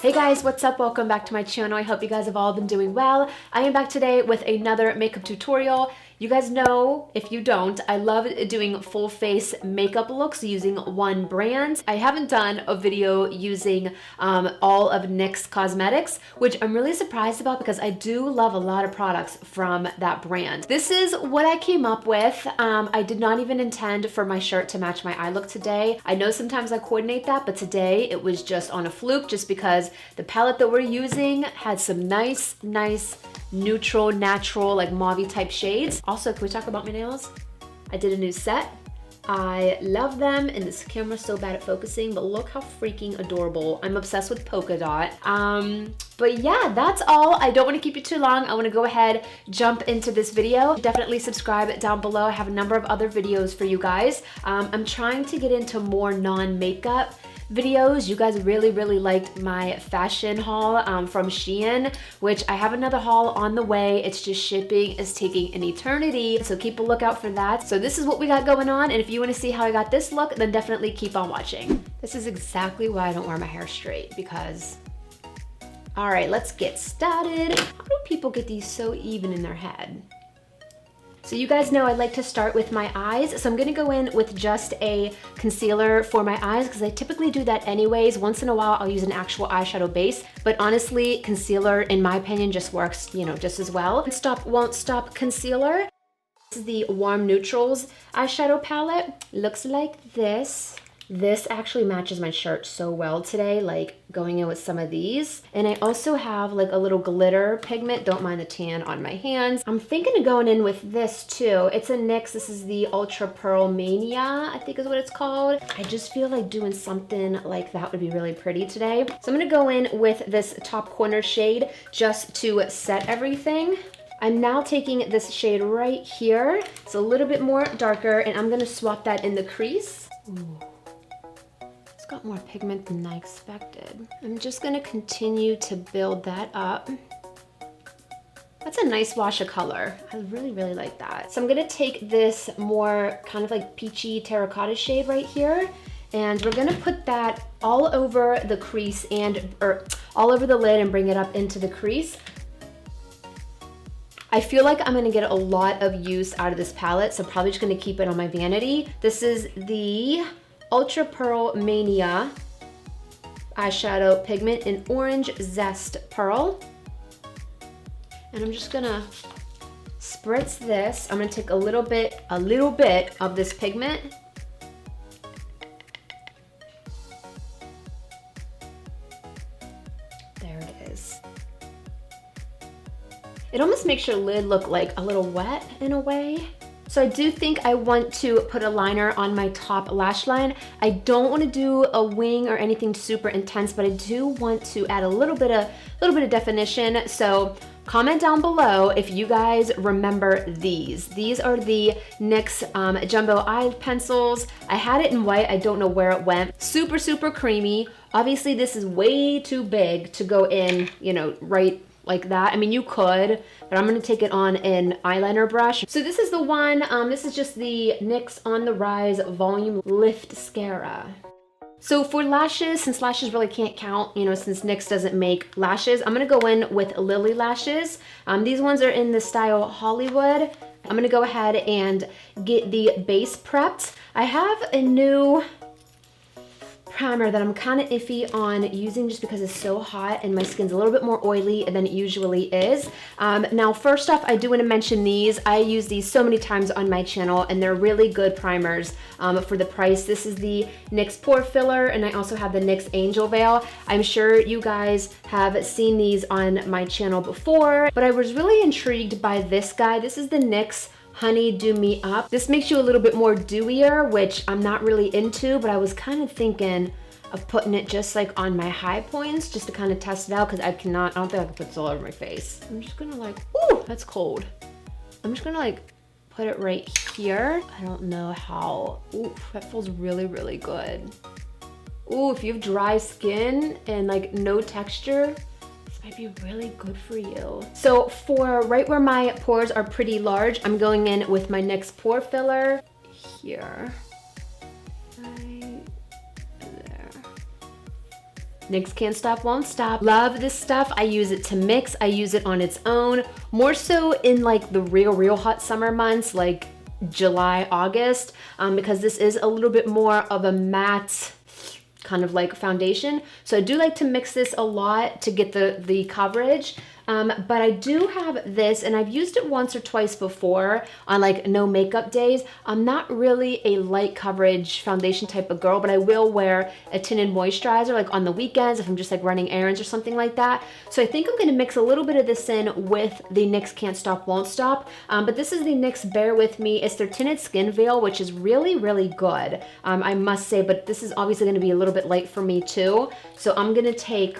Hey guys, what's up? Welcome back to my channel. I hope you guys have all been doing well. I am back today with another makeup tutorial. You guys know, if you don't, I love doing full face makeup looks using one brand. I haven't done a video using all of NYX Cosmetics, which I'm really surprised about because I do love a lot of products from that brand. This is what I came up with. I did not even intend for my shirt to match my eye look today. I know sometimes I coordinate that, but today it was just on a fluke just because the palette that we're using had some nice neutral, natural, like mauve type shades. Also, can we talk about my nails? I did a new set. I love them, and this camera's so bad at focusing, but look how freaking adorable. I'm obsessed with polka dot. But yeah, that's all. I don't want to keep you too long. I want to go ahead, jump into this video. Definitely subscribe down below. I have a number of other videos for you guys. I'm trying to get into more non-makeup videos. You guys really liked my fashion haul from Shein, which I have another haul on the way. It's just shipping is taking an eternity, so keep a lookout for that. So this is what we got going on, and if you want to see how I got this look, then definitely keep on watching. This is exactly why I don't wear my hair straight, because... All right, let's get started. How do people get these so even in their head? So you guys know I like to start with my eyes, so I'm gonna go in with just a concealer for my eyes because I typically do that anyways. Once in a while I'll use an actual eyeshadow base, but honestly, concealer, in my opinion, just works, you know, just as well. Won't Stop concealer. This is the Warm Neutrals eyeshadow palette. Looks like this. This actually matches my shirt so well today, like going in with some of these. And I also have like a little glitter pigment. Don't mind the tan on my hands. I'm thinking of going in with this too. It's a NYX. This is the Ultra Pearl Mania, I think is what it's called. I just feel like doing something like that would be really pretty today. So I'm gonna go in with this top corner shade just to set everything. I'm now taking this shade right here. It's a little bit more darker, and I'm gonna swap that in the crease. Ooh. Got more pigment than I expected. I'm just gonna continue to build that up. That's a nice wash of color. I really like that. So I'm gonna take this more kind of like peachy terracotta shade right here, and we're gonna put that all over the crease or all over the lid and bring it up into the crease. I feel like I'm gonna get a lot of use out of this palette, so probably just gonna keep it on my vanity. This is the Ultra Pearl Mania eyeshadow pigment in Orange Zest Pearl. And I'm just gonna spritz this. I'm gonna take a little bit of this pigment. There it is. It almost makes your lid look like a little wet in a way. So I do think I want to put a liner on my top lash line. I don't want to do a wing or anything super intense, but I do want to add a little bit of definition. So comment down below if you guys remember these. These are the NYX Jumbo Eye Pencils. I had it in white. I don't know where it went. Super creamy. Obviously, this is way too big to go in, you know, right like that. I mean, you could, but I'm gonna take it on an eyeliner brush. So this is the one, this is just the NYX On The Rise Volume Lift Mascara. So for lashes, since lashes really can't count, you know, since NYX doesn't make lashes, I'm gonna go in with Lily lashes. These ones are in the style Hollywood. I'm gonna go ahead and get the base prepped. I have a new primer that I'm kind of iffy on using just because it's so hot and my skin's a little bit more oily than it usually is. Now, first off, I do want to mention these. I use these so many times on my channel, and they're really good primers for the price. This is the NYX Pore Filler, and I also have the NYX Angel Veil. I'm sure you guys have seen these on my channel before, but I was really intrigued by this guy. This is the NYX Honey Do Me Up. This makes you a little bit more dewier, which I'm not really into, but I was kind of thinking of putting it just like on my high points just to kind of test it out, because I don't think I can put this all over my face. I'm just gonna like, ooh, that's cold. I'm just gonna like put it right here. I don't know how, ooh, that feels really good. Ooh, if you have dry skin and like no texture, might be really good for you. So for right where my pores are pretty large, I'm going in with my NYX Pore Filler here. Right there. NYX Can't Stop, Won't Stop. Love this stuff. I use it to mix. I use it on its own, more so in like the real hot summer months, like July, August, because this is a little bit more of a matte kind of like foundation. So I do like to mix this a lot to get the coverage. But I do have this, and I've used it once or twice before on like no makeup days. I'm not really a light coverage foundation type of girl, but I will wear a tinted moisturizer like on the weekends if I'm just like running errands or something like that. So I think I'm gonna mix a little bit of this in with the NYX Can't Stop, Won't Stop. But this is the NYX Bear With Me. It's their tinted skin veil, which is really good, I must say, but this is obviously gonna be a little bit light for me too. So I'm gonna take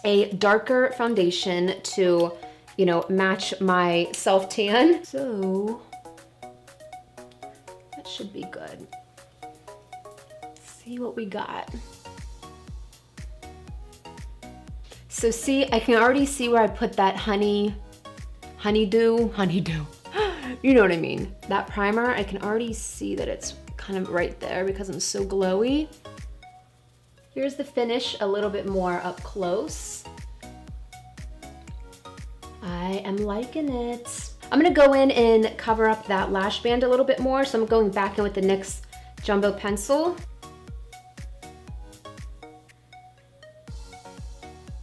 a darker foundation to, you know, match my self tan. So that should be good. Let's see what we got. So see, I can already see where I put that honeydew. You know what I mean? That primer, I can already see that it's kind of right there because I'm so glowy. Here's the finish a little bit more up close. I am liking it. I'm gonna go in and cover up that lash band a little bit more. So I'm going back in with the NYX Jumbo Pencil.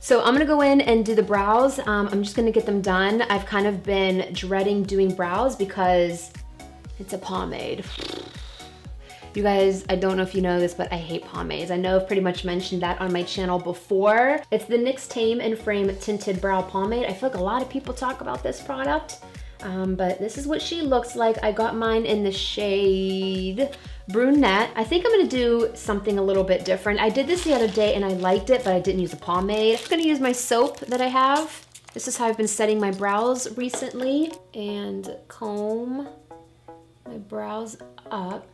So I'm gonna go in and do the brows. I'm just gonna get them done. I've kind of been dreading doing brows because it's a pomade. You guys, I don't know if you know this, but I hate pomades. I know I've pretty much mentioned that on my channel before. It's the NYX Tame and Frame Tinted Brow Pomade. I feel like a lot of people talk about this product, but this is what she looks like. I got mine in the shade Brunette. I think I'm gonna do something a little bit different. I did this the other day and I liked it, but I didn't use a pomade. I'm gonna use my soap that I have. This is how I've been setting my brows recently, and comb my brows up.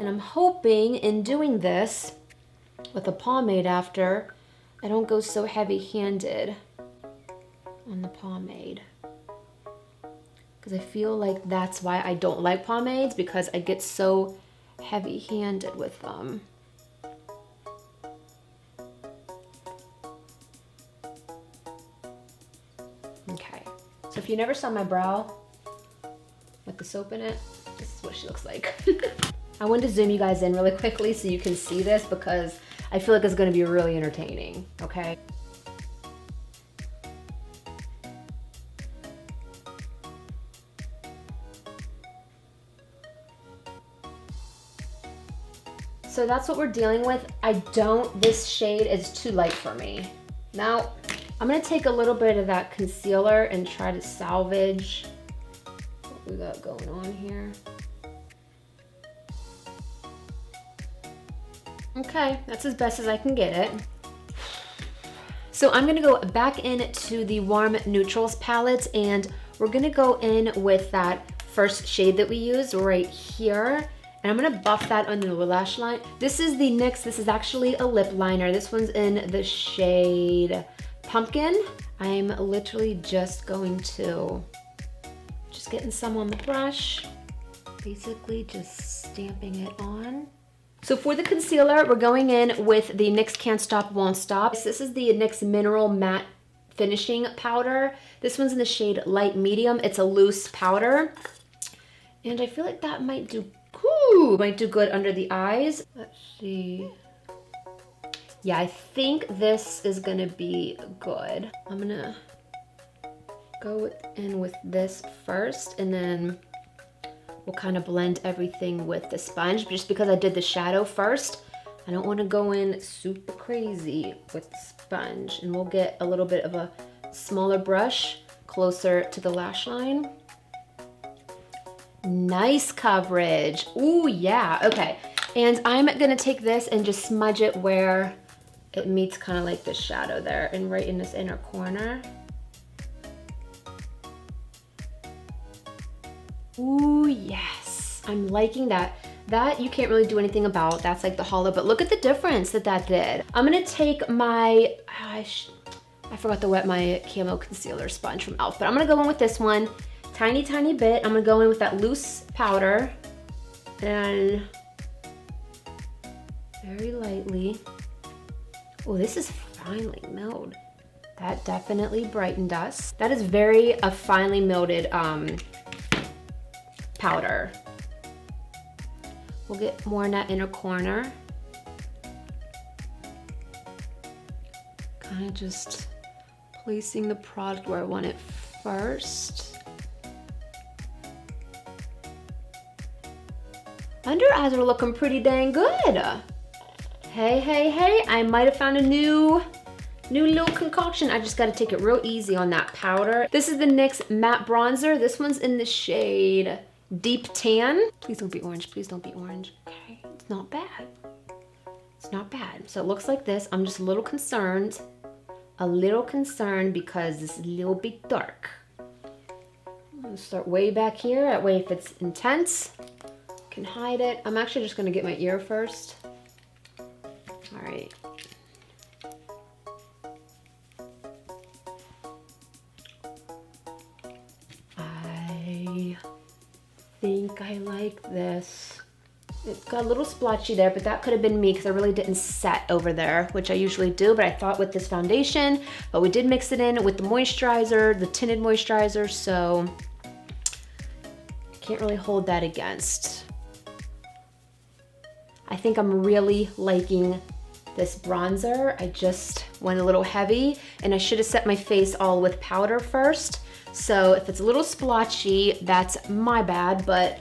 And I'm hoping in doing this with a pomade after, I don't go so heavy-handed on the pomade. Because I feel like that's why I don't like pomades, because I get so heavy-handed with them. Okay, so if you never saw my brow with the soap in it, this is what she looks like. I wanted to zoom you guys in really quickly so you can see this because I feel like it's gonna be really entertaining, okay? So that's what we're dealing with. This shade is too light for me. Now, I'm gonna take a little bit of that concealer and try to salvage what we got going on here. Okay, that's as best as I can get it. So I'm gonna go back into the Warm Neutrals palette, and we're gonna go in with that first shade that we used right here. And I'm gonna buff that under the lash line. This is the NYX, this is actually a lip liner. This one's in the shade Pumpkin. I'm literally just going to, getting some on the brush, basically just stamping it on. So for the concealer, we're going in with the NYX Can't Stop, Won't Stop. This is the NYX Mineral Matte Finishing Powder. This one's in the shade Light Medium. It's a loose powder. And I feel like that might do good under the eyes. Let's see. Yeah, I think this is gonna be good. I'm gonna go in with this first, and then we'll kind of blend everything with the sponge. Just because I did the shadow first, I don't want to go in super crazy with the sponge. And we'll get a little bit of a smaller brush closer to the lash line. Nice coverage. Ooh, yeah, okay. And I'm gonna take this and just smudge it where it meets kind of like the shadow there and right in this inner corner. Ooh, yes, I'm liking that. That you can't really do anything about. That's like the hollow, but look at the difference that did. I'm gonna take my, I forgot to wet my camo concealer sponge from e.l.f., but I'm gonna go in with this one, tiny bit. I'm gonna go in with that loose powder and very lightly. Oh, this is finely milled. That definitely brightened us. That is very a finely milled powder. We'll get more in that inner corner. Kind of just placing the product where I want it first. Under eyes are looking pretty dang good. Hey, hey, hey, I might have found a new little concoction. I just gotta take it real easy on that powder. This is the NYX matte bronzer. This one's in the shade Deep Tan. Please don't be orange, please don't be orange. Okay, it's not bad. It's not bad. So it looks like this. I'm just a little concerned because this is a little bit dark. I'm gonna start way back here. That way if it's intense, I can hide it. I'm actually just gonna get my ear first. All right. I think I like this. It got a little splotchy there, but that could have been me because I really didn't set over there, which I usually do, but I thought with this foundation, but we did mix it in with the moisturizer, the tinted moisturizer, so can't really hold that against. I think I'm really liking this bronzer. I just went a little heavy and I should have set my face all with powder first. So if it's a little splotchy, that's my bad, but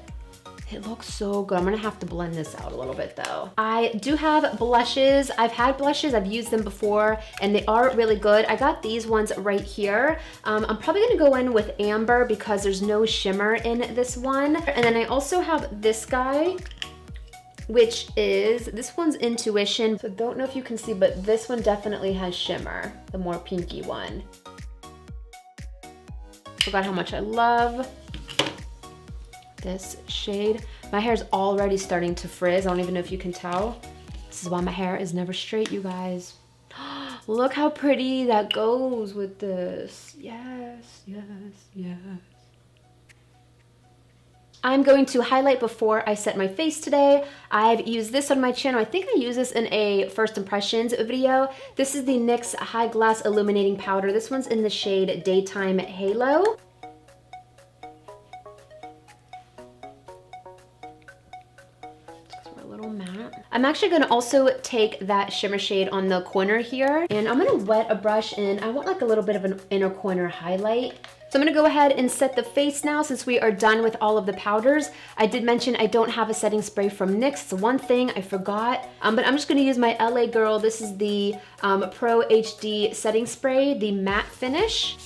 it looks so good. I'm gonna have to blend this out a little bit though. I do have blushes. I've had blushes, I've used them before, and they are really good. I got these ones right here. I'm probably gonna go in with Amber because there's no shimmer in this one. And then I also have this guy, which is, this one's Intuition. So don't know if you can see, but this one definitely has shimmer, the more pinky one. Forgot how much I love this shade. My hair's already starting to frizz. I don't even know if you can tell. This is why my hair is never straight, you guys. Look how pretty that goes with this. Yes, yes, yes. I'm going to highlight before I set my face today. I've used this on my channel. I think I used this in a first impressions video. This is the NYX High Glass Illuminating Powder. This one's in the shade Daytime Halo. I'm actually gonna also take that shimmer shade on the corner here, and I'm gonna wet a brush in. I want like a little bit of an inner corner highlight. So I'm gonna go ahead and set the face now since we are done with all of the powders. I did mention I don't have a setting spray from NYX. It's one thing I forgot, but I'm just gonna use my LA Girl. This is the Pro HD setting spray, the matte finish.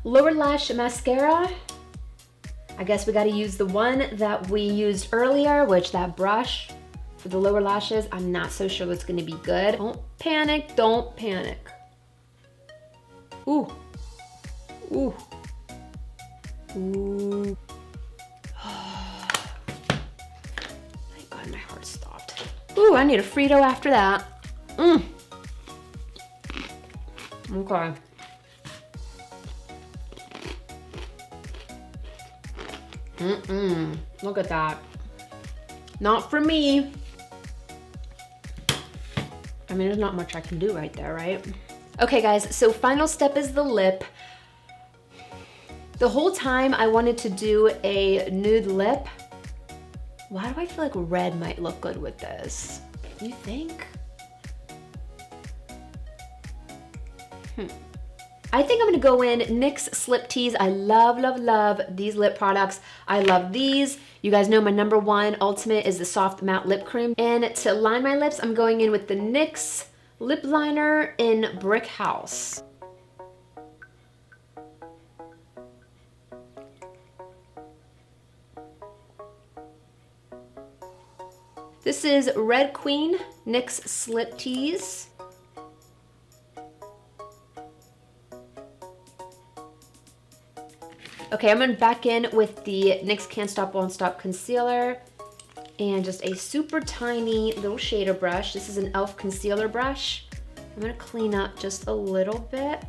Lower lash mascara. I guess we gotta use the one that we used earlier, which that brush for the lower lashes, I'm not so sure it's gonna be good. Don't panic, don't panic. Ooh, ooh, ooh. Thank God my heart stopped. Ooh, I need a Frito after that. Okay. Look at that. Not for me. I mean, there's not much I can do right there, right? Okay, guys, so final step is the lip. The whole time I wanted to do a nude lip. Why do I feel like red might look good with this? You think? I think I'm gonna go in NYX Slip Tease. I love, love, love these lip products. I love these. You guys know my #1 ultimate is the soft matte lip cream. And to line my lips, I'm going in with the NYX lip liner in Brick House. This is Red Queen NYX Slip Tease. Okay, I'm gonna back in with the NYX Can't Stop Won't Stop Concealer and just a super tiny little shader brush. This is an e.l.f. concealer brush. I'm gonna clean up just a little bit.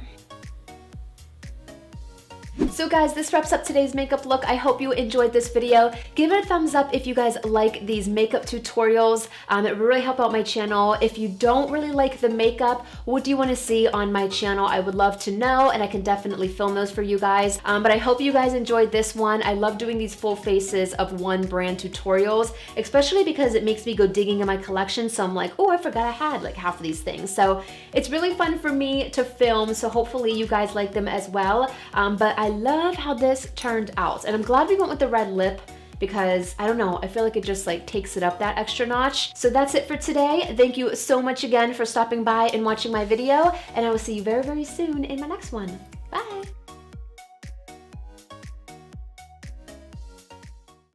So guys, this wraps up today's makeup look. I hope you enjoyed this video. Give it a thumbs up if you guys like these makeup tutorials. It really help out my channel. If you don't really like the makeup, what do you want to see on my channel? I would love to know, and I can definitely film those for you guys. But I hope you guys enjoyed this one. I love doing these full faces of one brand tutorials, especially because it makes me go digging in my collection. So I'm like, oh, I forgot I had like half of these things. So it's really fun for me to film. So hopefully you guys like them as well. But I love how this turned out, and I'm glad we went with the red lip because I don't know, I feel like it just like takes it up that extra notch. So that's it for today. Thank you so much again for stopping by and watching my video, and I will see you very, very soon in my next one. Bye.